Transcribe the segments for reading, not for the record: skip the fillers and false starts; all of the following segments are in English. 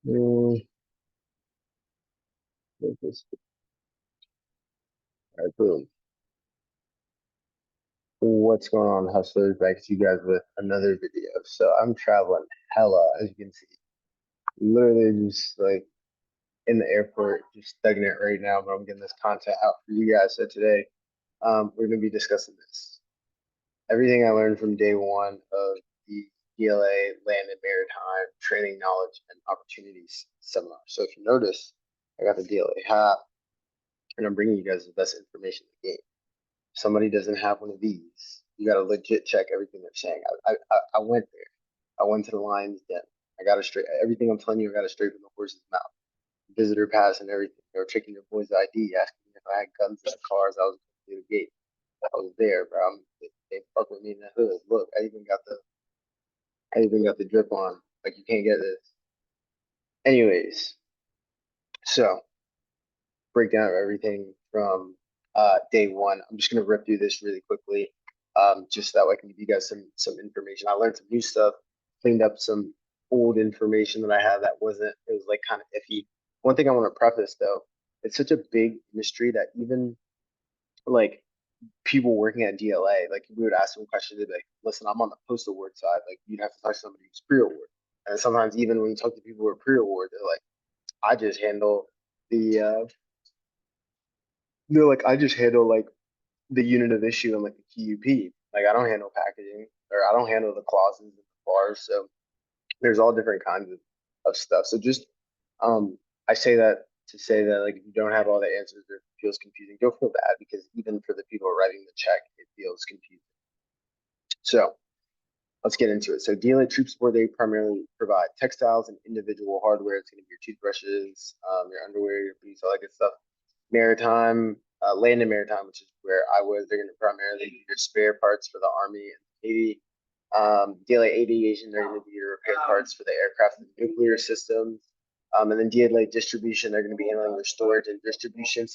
Mm, all right, boom. What's going on, hustlers? Back to you guys with another video. So I'm traveling hella, as you can see. Literally just like in the airport, just studying it right now, but I'm getting this content out for you guys. So today, we're gonna be discussing this. Everything I learned from day one of the DLA Land and Maritime Training Knowledge and Opportunities seminar. So if you notice, I got the DLA hat, and I'm bringing you guys the best information in the game. Somebody doesn't have one of these, you got to legit check everything they're saying. I went there. I went to the lion's den. I got a straight, everything I'm telling you, I got a straight from the horse's mouth. Visitor pass and everything. They were checking your boy's ID, asking me if I had guns in the cars. I was through the gate. I was there, bro. They fuck with me in the hood. Look, I even got the drip on. Like you can't get this. Anyways, so breakdown of everything from day one. I'm just gonna rip through this really quickly, just that way I can give you guys some information. I learned some new stuff, cleaned up some old information that I had that wasn't. It was like kind of iffy. One thing I want to preface though, it's such a big industry that even like people working at DLA, like we would ask them questions, they'd be like, "Listen, I'm on the post award side. Like you'd have to talk to somebody who's pre-award." And sometimes even when you talk to people who are pre-award, they're like, "I just handle the they're like, I just handle like the unit of issue and like the QUP. Like I don't handle packaging or I don't handle the clauses and the bars. So there's all different kinds of stuff. So just I say that to say that like if you don't have all the answers or it feels confusing, don't feel bad because even for the people writing the check, it feels confusing. So let's get into it. So DLA Troop Support, they primarily provide textiles and individual hardware. It's going to be your toothbrushes, your underwear, your boots, all that good stuff. Maritime, land and maritime, which is where I was. They're going to primarily do your spare parts for the Army and the Navy. DLA Aviation, they're going to do your repair parts for the aircraft and nuclear systems. And then DLA Distribution, they're going to be handling your storage and distribution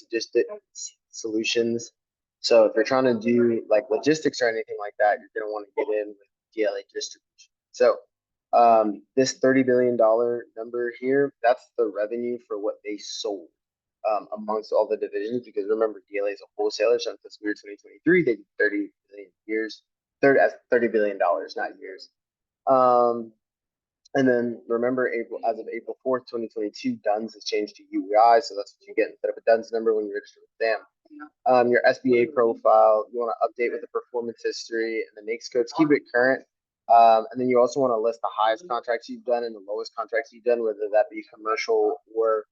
solutions. So if you're trying to do like logistics or anything like that, you're going to want to get in with DLA Distribution. So this $30 billion number here, that's the revenue for what they sold amongst all the divisions. Because remember, DLA is a wholesaler, so in fiscal year 2023, they did 30 billion years, $30 billion, not years. Um, and then remember, April as of April 4th, 2022, DUNS has changed to UEI, so that's what you get instead of a DUNS number when you register with them. Your SBA profile, you want to update with the performance history and the NAICS codes, keep it current. And then you also want to list the highest contracts you've done and the lowest contracts you've done, whether that be commercial or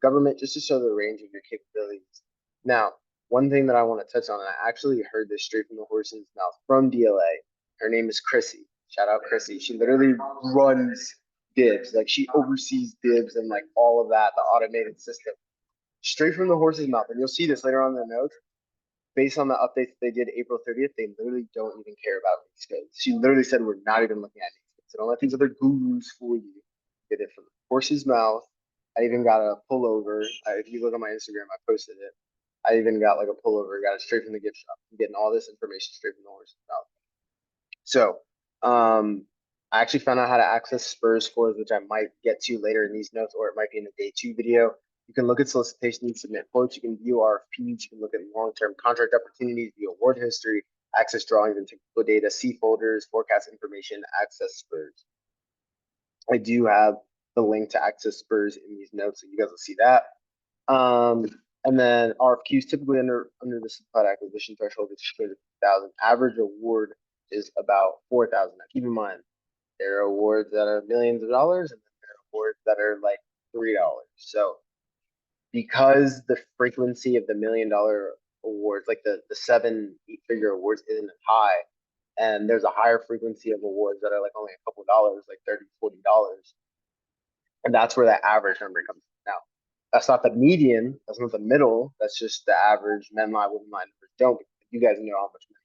government, just to show the range of your capabilities. Now, one thing that I want to touch on, and I actually heard this straight from the horse's mouth from DLA. Her name is Chrissy. Shout out Chrissy. She literally runs dibs, like she oversees dibs and like all of that, the automated system straight from the horse's mouth. And you'll see this later on in the notes. Based on the updates they did April 30th, they literally don't even care about these codes. She literally said, "We're not even looking at these codes. So don't let these other gurus fool you." Get it from the horse's mouth. I even got a pullover. If you look on my Instagram, I posted it. I even got like a pullover, got it straight from the gift shop. I'm getting all this information straight from the horse's mouth. So, I actually found out how to access Spurs scores, which I might get to later in these notes, or it might be in the day two video. You can look at solicitations, submit quotes. You can view RFPs. You can look at long-term contract opportunities, view award history, access drawings and technical data, see folders, forecast information, access Spurs. I do have the link to access Spurs in these notes, so you guys will see that. And then RFQs typically under the supplied acquisition threshold is 200,000. Average award is about 4,000. Now keep in mind, there are awards that are millions of dollars, and then there are awards that are like $3. So because the frequency of the $1 million awards, like the 7 8 figure awards, isn't high, and there's a higher frequency of awards that are like only a couple dollars, like $30 $40, and that's where that average number comes from. Now, that's not the median, that's not the middle, that's just the average men lie, women lie numbers don't. You guys know how much money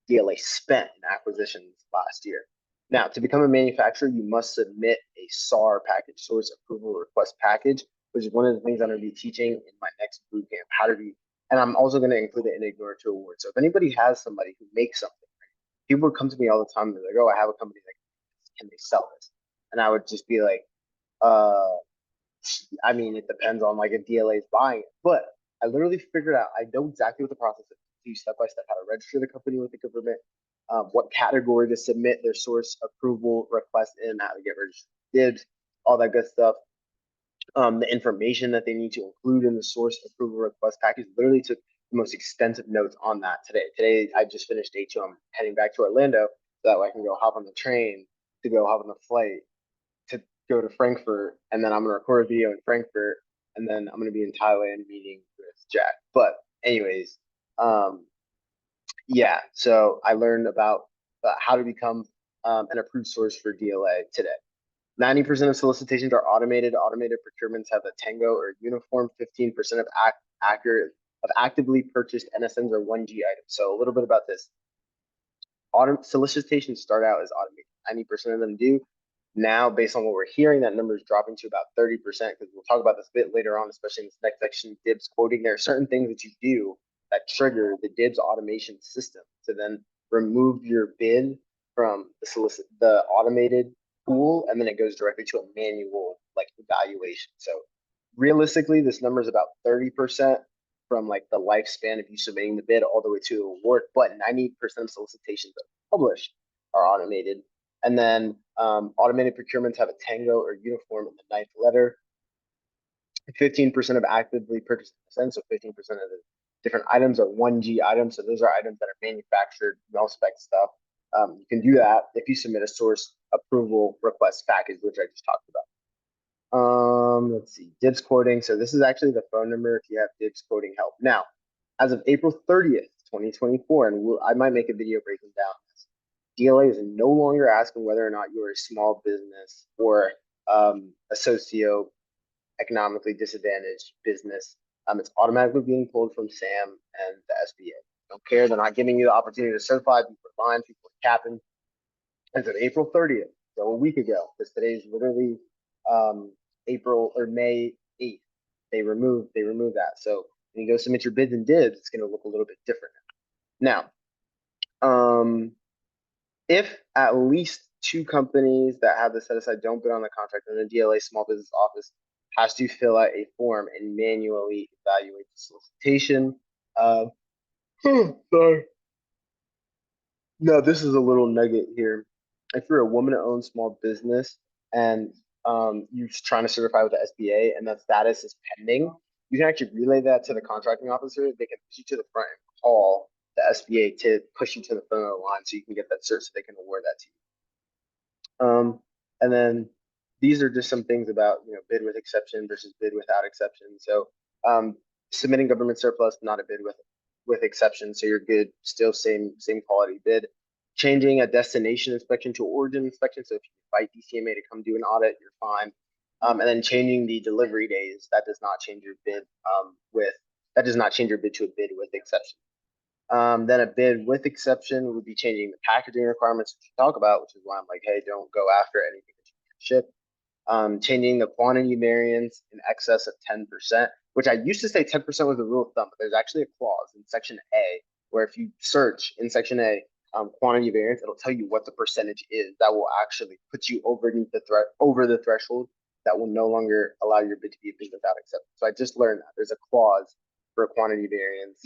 DLA spent in acquisitions last year. Now, to become a manufacturer, you must submit a SAR package, source approval request package, which is one of the things I'm going to be teaching in my next boot camp. How to be, and I'm also going to include it in Ignore to Award. So if anybody has somebody who makes something, right, people would come to me all the time. They're like, "Oh, I have a company that can they sell this?" And I would just be like, I mean, it depends on like if DLA is buying it, but I literally figured out, I know exactly what the process is. Do step by step how to register the company with the government, what category to submit their source approval request in, how to get registered dibs, all that good stuff. The information that they need to include in the source approval request package. Literally took the most extensive notes on that today. Today, I just finished day 2. I'm heading back to Orlando so that way I can go hop on the train to go hop on the flight to go to Frankfurt. And then I'm going to record a video in Frankfurt. And then I'm going to be in Thailand meeting with Jack. But, anyways, yeah, so I learned about how to become an approved source for DLA today. 90% of solicitations are automated. Automated procurements have a Tango or uniform. 15% of accurate of actively purchased NSNs are 1G items. So a little bit about this. Solicitations start out as automated. 90% of them do. Now, based on what we're hearing, that number is dropping to about 30% because we'll talk about this a bit later on, especially in this next section, dibs quoting. There are certain things that you do that trigger the dibs automation system to then remove your bid from the automated pool, and then it goes directly to a manual like evaluation. So realistically, this number is about 30% from like the lifespan of you submitting the bid all the way to award, but 90% of solicitations that are published are automated. And then automated procurements have a Tango or uniform in the 9th letter. 15% of actively purchased NSN, so 15% of the different items are 1G items. So those are items that are manufactured, well-spec stuff. You can do that if you submit a source approval request package, which I just talked about. Let's see, dibs quoting. So this is actually the phone number if you have dibs quoting help. Now, as of April 30th, 2024, and I might make a video breaking down this, DLA is no longer asking whether or not you're a small business or a socio-economically disadvantaged business. It's automatically being pulled from SAM and the SBA. Don't care. They're not giving you the opportunity to certify. People are lying. People are capping. As of April 30th, so a week ago, because today is literally April or May 8th, they removed that. So when you go submit your bids and dibs, it's going to look a little bit different now. If at least 2 companies that have this set aside don't bid on the contract, then the DLA Small Business Office has to fill out a form and manually evaluate the solicitation. Sorry. No, this is a little nugget here. If you're a woman-owned small business and you're trying to certify with the SBA and that status is pending, you can actually relay that to the contracting officer. They can push you to the front and call the SBA to push you to the front of the line so you can get that cert so they can award that to you. And then these are just some things about bid with exception versus bid without exception. So submitting government surplus, not a bid with exception, so you're good. Still same quality bid. Changing a destination inspection to origin inspection. So if you invite DCMA to come do an audit, you're fine. And then changing the delivery days, that does not change your bid to a bid with exception. Then a bid with exception would be changing the packaging requirements, which you talk about, which is why I'm like, hey, don't go after anything that you can ship. Changing the quantity variance in excess of 10%, which I used to say 10% was the rule of thumb, but there's actually a clause in section A where if you search in section A, quantity variance, it'll tell you what the percentage is that will actually put you over the threshold that will no longer allow your bid to be a bid without acceptance. So I just learned that there's a clause for a quantity variance.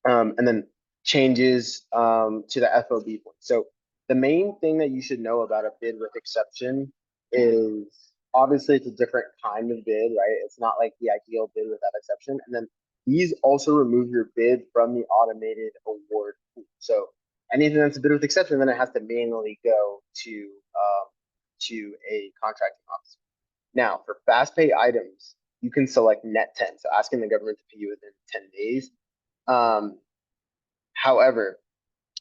And then changes to the FOB point. So the main thing that you should know about a bid with exception is obviously it's a different kind of bid, right? It's not like the ideal bid without exception. And then these also remove your bid from the automated award pool. So anything that's a bid with exception, then it has to manually go to a contracting officer. Now, for fast pay items, you can select net 10, so asking the government to pay you within 10 days. However,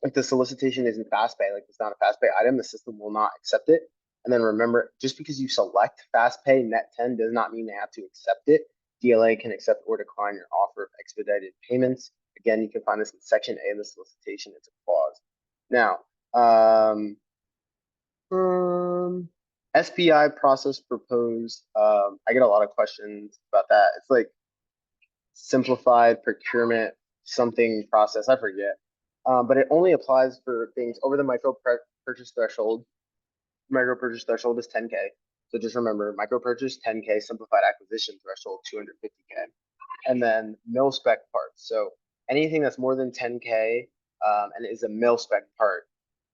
if the solicitation isn't fast pay, like it's not a fast pay item, the system will not accept it. And then remember, just because you select fast pay net 10 does not mean they have to accept it. DLA can accept or decline your offer of expedited payments. Again, you can find this in section A of the solicitation. It's a clause. Now, SPI process proposed. I get a lot of questions about that. It's like simplified procurement something process. I forget. But it only applies for things over the micro purchase threshold. Micro purchase threshold is 10K. So just remember micro purchase 10K, simplified acquisition threshold 250K, and then mil spec parts. So anything that's more than 10K and is a mil spec part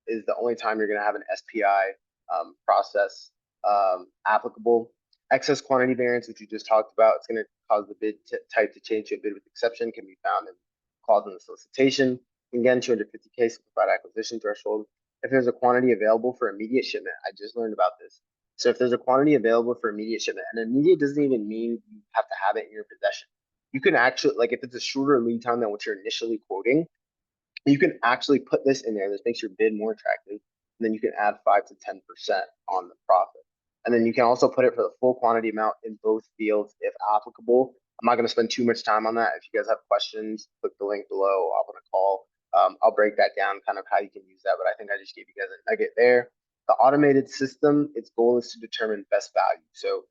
is the only time you're going to have an SPI process applicable. Excess quantity variance, which you just talked about, it's going to cause the bid type to change to a bid with exception, can be found in clause in the solicitation. Again, 250K simplified acquisition threshold. If there's a quantity available for immediate shipment, I just learned about this. So if there's a quantity available for immediate shipment, and immediate doesn't even mean you have to have it in your possession. You can actually, like if it's a shorter lead time than what you're initially quoting, you can actually put this in there. This makes your bid more attractive. And then you can add 5 to 10% on the profit. And then you can also put it for the full quantity amount in both fields if applicable. I'm not going to spend too much time on that. If you guys have questions, click the link below. I'll put a call. I'll break that down, kind of how you can use that. But I think I just gave you guys a nugget there. The automated system, its goal is to determine best value. So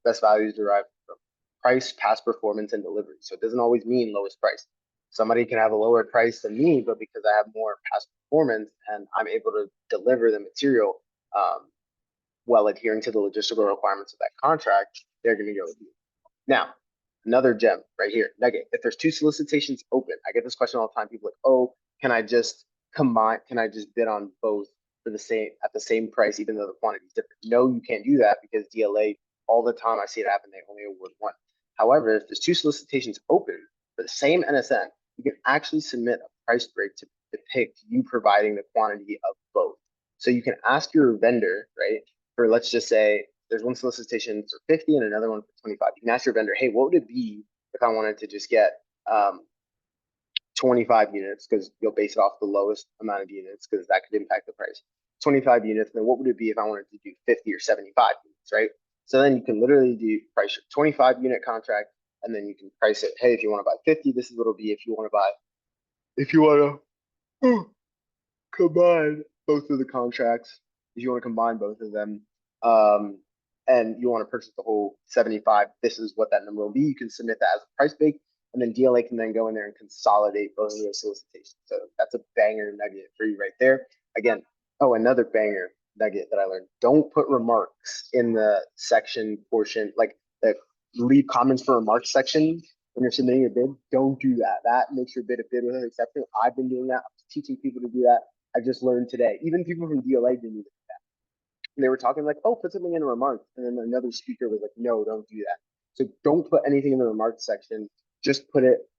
best value is derived from price, past performance, and delivery. So it doesn't always mean lowest price. Somebody can have a lower price than me, but because I have more past performance and I'm able to deliver the material while adhering to the logistical requirements of that contract, they're going to go with you. Now, another gem right here, nugget. If there's two solicitations open, I get this question all the time. People are like, oh, can I just combine? Can I just bid on both for the same at the same price, even though the quantity is different? No, you can't do that because DLA all the time I see it happen. They only award one. However, if there's two solicitations open for the same NSN, you can actually submit a price break to depict you providing the quantity of both. So you can ask your vendor, right? For let's just say there's one solicitation for 50 and another one for 25. You can ask your vendor, hey, what would it be if I wanted to just get 25 units, because you'll base it off the lowest amount of units because that could impact the price. 25 units, then what would it be if I wanted to do 50 or 75 units, right? So then you can literally do price your 25 unit contract, and then you can price it. Hey, if you want to buy 50, this is what it'll be. If you want to buy, if you want to combine both of the contracts, if you want to combine both of them, and you want to purchase the whole 75, this is what that number will be. You can submit that as a price break, and then DLA can then go in there and consolidate both of those solicitations. So that's a banger nugget for you right there. Again, oh, another banger nugget that I learned. Don't put remarks in the section portion, like the leave comments for remarks section when you're submitting your bid. Don't do that. That makes your bid a bid with an exception. I've been doing that. I'm teaching people to do that. I just learned today. Even people from DLA didn't do that. They were talking like, oh, put something in the remarks. And then another speaker was like, no, don't do that. So don't put anything in the remarks section. Just put it,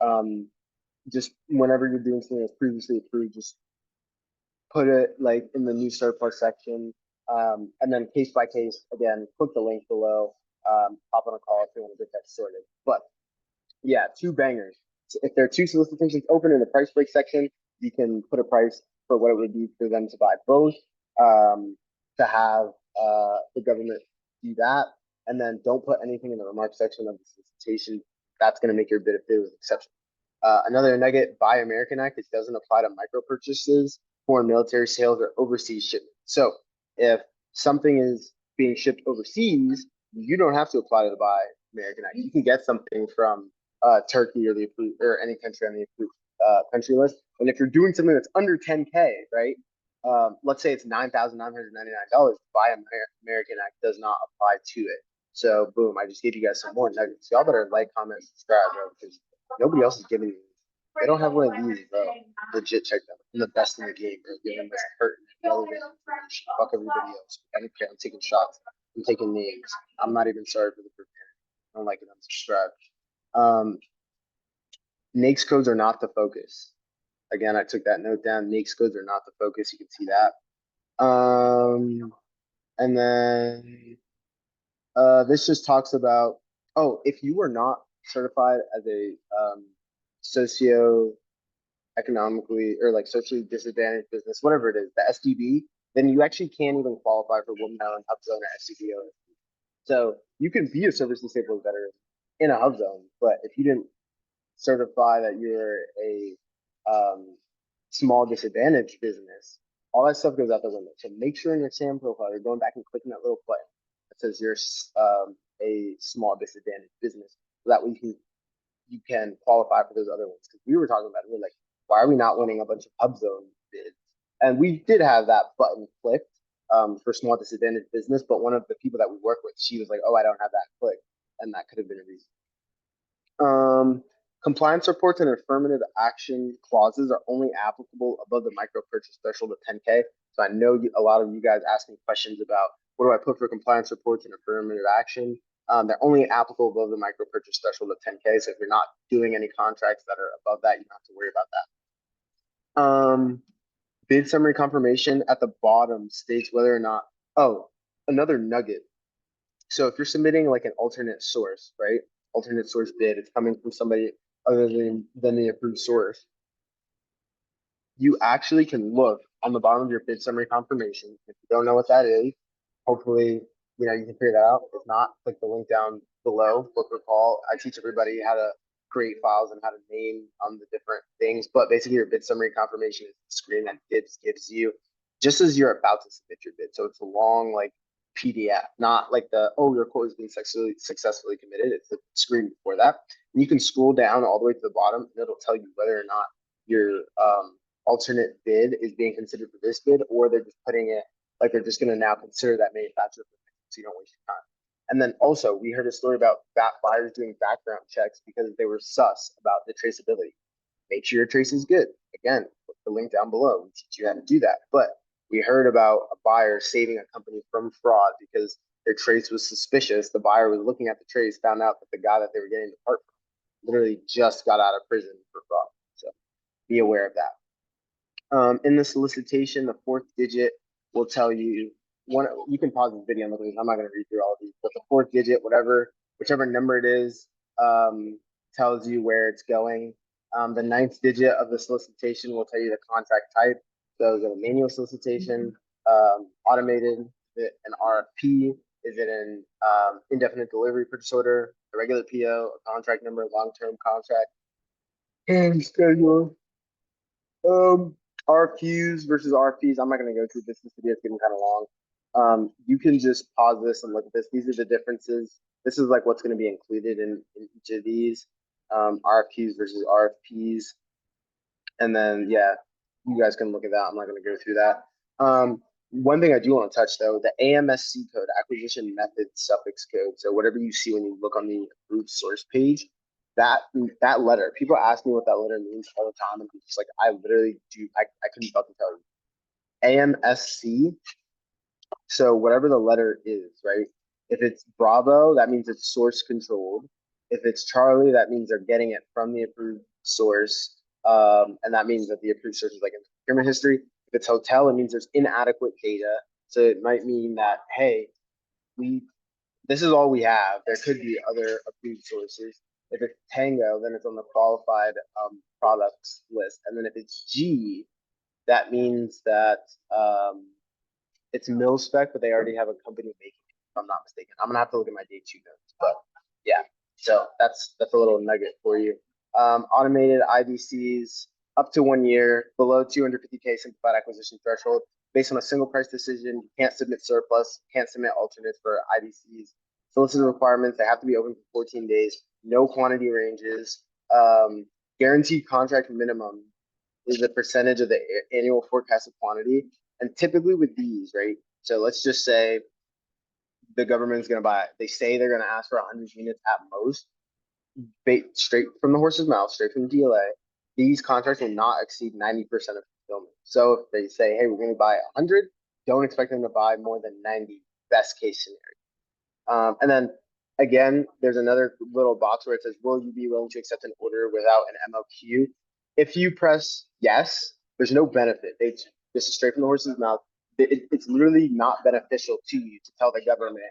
just whenever you're doing something that's previously approved, just put it like in the new surplus section. And then case by case, again, click the link below, hop on a call if you want to get that sorted. But yeah, two bangers. So if there are two solicitations open in the price break section, you can put a price for what it would be for them to buy both, to have the government do that. And then don't put anything in the remarks section of the solicitation. That's going to make your bid a bid with exception. Another nugget, Buy American Act, it doesn't apply to micro purchases, foreign military sales, or overseas shipment. So if something is being shipped overseas, you don't have to apply to the Buy American Act. You can get something from Turkey or the approved, or any country on the approved country list. And if you're doing something that's under 10K, right? Let's say it's $9,999. Buy American Act does not apply to it. So boom, I just gave you guys some more nuggets. Y'all better like, comment, subscribe, bro, because nobody else is giving you. They don't have one of these, bro. Legit, check them. I'm the best in the game, bro. Giving this pertinent, relevant information. Fuck everybody else. I don't care. I'm taking shots. I'm taking names. I'm not even sorry for the profanity. I don't like it. Unsubscribe. NAICS codes are not the focus. Again, I took that note down. NAICS codes are not the focus. You can see that. And then this just talks about, oh, if you were not certified as a socio-economically or like socially disadvantaged business, whatever it is, the SDB, then you actually can't even qualify for Women Island Hub Zone or SDB. So you can be a service disabled veteran in a hub zone, but if you didn't certify that you're a small disadvantaged business, all that stuff goes out the window. So make sure in your SAM profile, you're going back and clicking that little button that says you're a small disadvantaged business. So that way you can qualify for those other ones. Because we were talking about it, we we're like, why are we not winning a bunch of hub zone bids? And we did have that button clicked, for small disadvantaged business. But one of the people that we work with, she was like, "Oh, I don't have that click," and that could have been a reason. Compliance reports and affirmative action clauses are only applicable above the micro purchase threshold of 10K. So I know a lot of you guys ask me questions about what do I put for compliance reports and affirmative action. They're only applicable above the micro purchase threshold of 10K. So if you're not doing any contracts that are above that, you don't have to worry about that. Bid summary confirmation at the bottom states whether or not, oh, another nugget. So if you're submitting like an alternate source, right? Alternate source bid, it's coming from somebody other than the approved source. You actually can look on the bottom of your bid summary confirmation. If you don't know what that is, hopefully, you can figure that out. If not, click the link down below, book or call. I teach everybody how to create files and how to name the different things. But basically, your bid summary confirmation is the screen that gives you just as you're about to submit your bid. So it's a long like PDF, not like your quote is being successfully committed. It's the screen before that. And you can scroll down all the way to the bottom, and it'll tell you whether or not your alternate bid is being considered for this bid, or they're just putting it like they're just going to now consider that manufacturer so you don't waste your time. And then also, we heard a story about buyers doing background checks because they were sus about the traceability. Make sure your trace is good. Again, put the link down below. We teach you how to do that. But we heard about a buyer saving a company from fraud because their trace was suspicious. The buyer was looking at the trace, found out that the guy that they were getting the part from literally just got out of prison for fraud. So be aware of that. In the solicitation, the fourth digit will tell you you can pause this video and look at this. I'm not going to read through all of these, but the fourth digit, whichever number it is, tells you where it's going. The ninth digit of the solicitation will tell you the contract type. So is it a manual solicitation, automated, is it an RFP? Is it an indefinite delivery purchase order, a regular PO, a contract number, long-term contract, and schedule. RFQs versus RFPs. I'm not going to go through this. This video is getting kind of long. You can just pause this and look at this. These are the differences. This is like what's going to be included in each of these RFQs versus RFPs. And then, yeah, you guys can look at that. I'm not going to go through that. One thing I do want to touch, though, the AMSC code, acquisition method suffix code. So whatever you see when you look on the approved source page, that letter, people ask me what that letter means all the time, and I'm just like, I literally I couldn't fucking tell you. AMSC, so whatever the letter is, right? If it's Bravo, that means it's source controlled. If it's Charlie, that means they're getting it from the approved source. And that means that the approved source is like in procurement history. If it's hotel, it means there's inadequate data. So it might mean that, hey, this is all we have. There could be other approved sources. If it's Tango, then it's on the qualified products list. And then if it's G, that means that it's mil spec, but they already have a company making it, if I'm not mistaken. I'm gonna have to look at my day 2 notes, but yeah. So that's a little nugget for you. Automated IDCs up to 1 year, below 250K simplified acquisition threshold. Based on a single price decision, you can't submit surplus, can't submit alternates for IDCs. Solicitor requirements, they have to be open for 14 days, no quantity ranges. Guaranteed contract minimum is a percentage of the annual forecasted quantity. And typically with these, right? So let's just say the government's going to buy it. They say they're going to ask for 100 units at most. Straight from the horse's mouth, straight from the DLA, these contracts will not exceed 90% of fulfillment. So if they say, hey, we're going to buy 100, don't expect them to buy more than 90, best case scenario. And then again, there's another little box where it says, will you be willing to accept an order without an MOQ? If you press yes, there's no benefit. This is straight from the horse's mouth. It's literally not beneficial to you to tell the government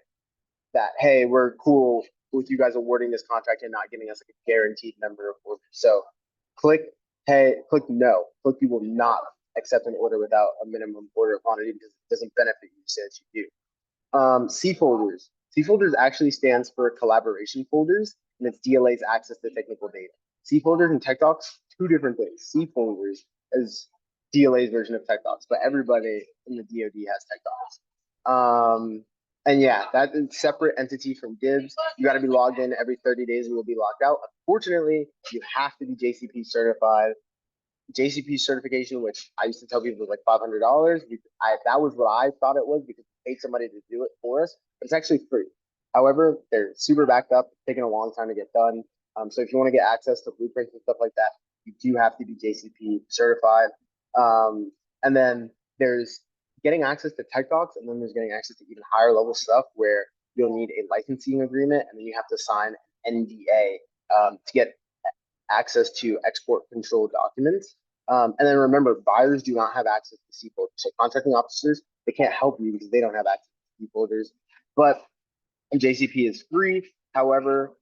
that, hey, we're cool with you guys awarding this contract and not giving us like a guaranteed number of orders. So click no. Click you will not accept an order without a minimum order quantity because it doesn't benefit you to say that you do. C folders. C folders actually stands for collaboration folders, and it's DLA's access to technical data. C folders and tech docs, two different things. C folders is DLA's version of tech docs, but everybody in the DoD has tech docs. And yeah, that is separate entity from Gibbs. You got to be logged in every 30 days. You will be locked out. Unfortunately, you have to be JCP certified. JCP certification, which I used to tell people was like $500. That was what I thought it was because we paid somebody to do it for us, but it's actually free. However, they're super backed up, taking a long time to get done. So if you want to get access to blueprints and stuff like that, you do have to be JCP certified. And then there's getting access to tech docs, and then there's getting access to even higher level stuff where you'll need a licensing agreement, and then you have to sign an NDA to get access to export control documents. And then remember, buyers do not have access to C folders. So contracting officers, they can't help you because they don't have access to C folders. But JCP is free. However,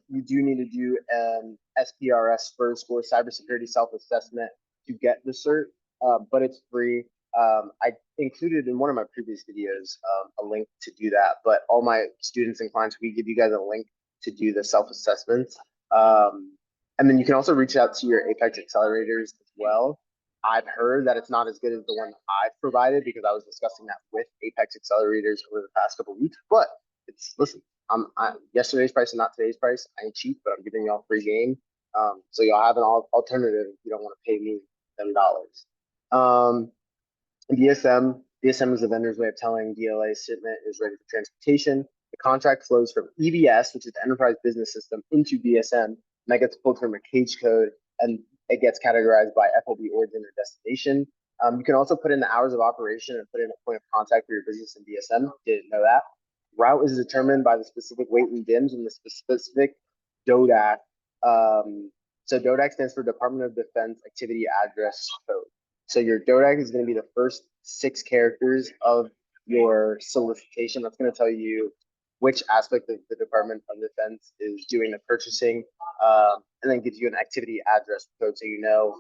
you do need to do an SPRS first score cybersecurity self-assessment to get the cert, but it's free. I included in one of my previous videos a link to do that, but all my students and clients, we give you guys a link to do the self-assessments. And then you can also reach out to your Apex accelerators as well. I've heard that it's not as good as the one I've provided because I was discussing that with Apex accelerators over the past couple of weeks. But it's listen, I'm yesterday's price and not today's price. I ain't cheap, but I'm giving y'all free game. So y'all have an alternative if you don't want to pay me $7. DSM is the vendor's way of telling DLA shipment is ready for transportation. The contract flows from EBS, which is the Enterprise Business System, into DSM, and that gets pulled from a cage code, and it gets categorized by FOB origin or destination. You can also put in the hours of operation and put in a point of contact for your business in DSM. Didn't know that. Route is determined by the specific weight and DIMS and the specific DODAC. So DODAC stands for Department of Defense Activity Address Code. So your DODAC is going to be the first 6 characters of your solicitation. That's going to tell you which aspect of the Department of Defense is doing the purchasing, and then gives you an activity address code so you know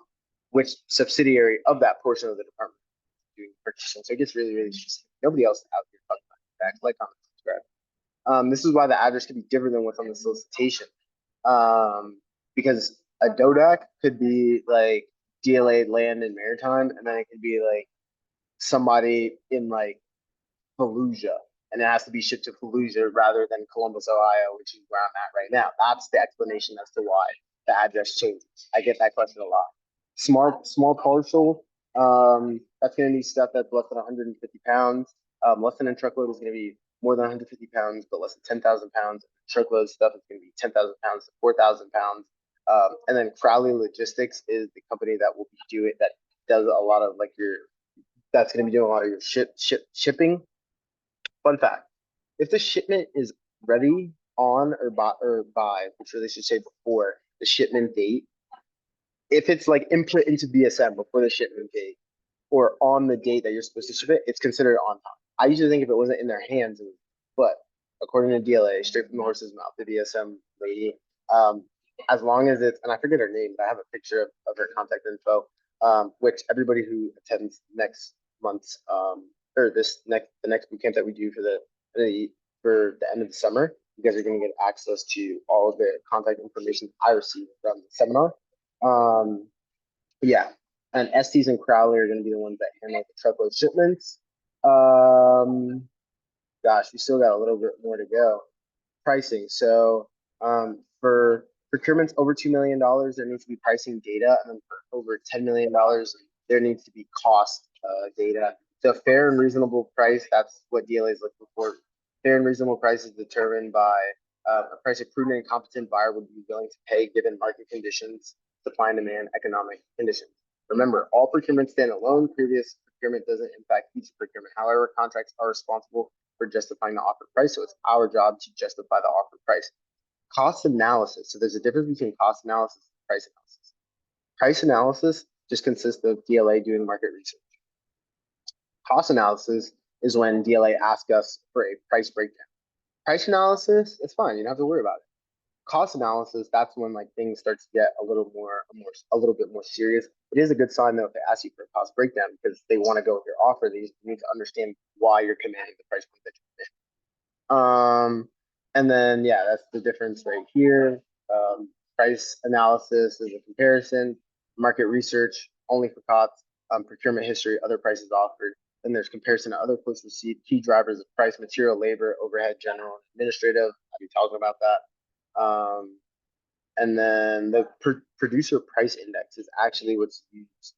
which subsidiary of that portion of the department is doing purchasing. So it gets really, really specific. Nobody else out here talking about that. Like, comment, subscribe. This is why the address could be different than what's on the solicitation. Because a DODAC could be like DLA land and maritime, and then it could be like somebody in like Fallujah, and it has to be shipped to Fallujah rather than Columbus, Ohio, which is where I'm at right now. That's the explanation as to why the address changes. I get that question a lot. Small parcel, that's going to be stuff that's less than 150 pounds. Less than a truckload is going to be more than 150 pounds, but less than 10,000 pounds. Truckload stuff is going to be 10,000 pounds to 4,000 pounds. And then Crowley Logistics is the company that will be doing that does a lot of like that's going to be doing a lot of your shipping. Fun fact: if the shipment is ready on or by, which they should say before the shipment date, if it's like input into BSM before the shipment date or on the date that you're supposed to ship it, it's considered on time. I usually think if it wasn't in their hands, but according to DLA, straight from the horse's mouth, the BSM lady, as long as it's, and I forget her name, but I have a picture of her contact info, which everybody who attends next month's or the next boot camp that we do for the end of the summer, you guys are going to get access to all of the contact information I received from the seminar. Yeah, and Estes and Crowley are going to be the ones that handle the truckload shipments. Gosh, we still got a little bit more to go. Pricing. So for procurements over $2 million, there needs to be pricing data, and then for over $10 million, there needs to be cost data. So fair and reasonable price, that's what DLA is looking for. Fair and reasonable price is determined by a price a prudent and competent buyer would be willing to pay given market conditions, supply and demand, economic conditions. Remember, all procurements stand alone. Previous procurement doesn't impact future procurement. However, contracts are responsible for justifying the offer price. So it's our job to justify the offer price. Cost analysis. So there's a difference between cost analysis and price analysis. Price analysis just consists of DLA doing market research. Cost analysis is when DLA asks us for a price breakdown. Price analysis, it's fine. You don't have to worry about it. Cost analysis, that's when like things start to get a little bit more serious. It is a good sign though if they ask you for a cost breakdown because they want to go with your offer. They need to understand why you're commanding the price point that you're commanding. And then yeah, that's the difference right here. Price analysis is a comparison. Market research only for costs. Procurement history, other prices offered. Then there's comparison to other quotes received. Key drivers of price, material, labor, overhead, general, and administrative. I'll be talking about that. And then the producer price index is actually what's used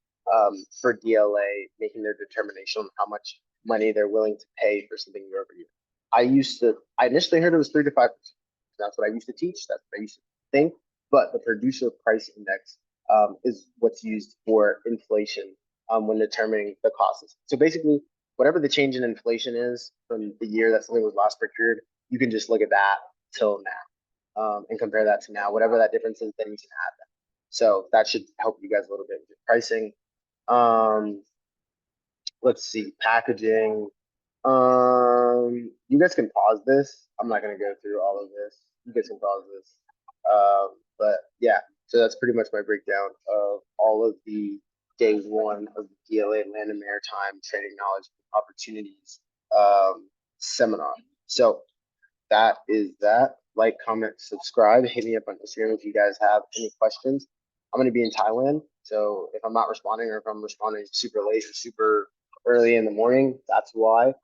for DLA making their determination on how much money they're willing to pay for something year over year. I initially heard it was 3 to 5%. That's what I used to teach. That's what I used to think. But the producer price index is what's used for inflation when determining the costs. So basically, whatever the change in inflation is from the year that something was last procured, you can just look at that till now and compare that to now. Whatever that difference is, then you can add that. So that should help you guys a little bit with pricing. Um, let's see, packaging. You guys can pause this. I'm not gonna go through all of this. You guys can pause this. But yeah, so that's pretty much my breakdown of all of the day one of the DLA Land and Maritime Trading Knowledge Opportunities seminar. So that is that. Like, comment, subscribe. Hit me up on Instagram if you guys have any questions. I'm going to be in Thailand. So if I'm not responding or if I'm responding super late or super early in the morning, that's why.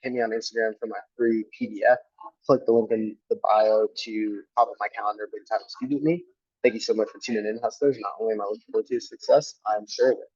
Hit me on Instagram for my free PDF. Click the link in the bio to hop on my calendar, big time to speak with me. Thank you so much for tuning in, hustlers. Not only am I looking forward to your success, I'm sure of it.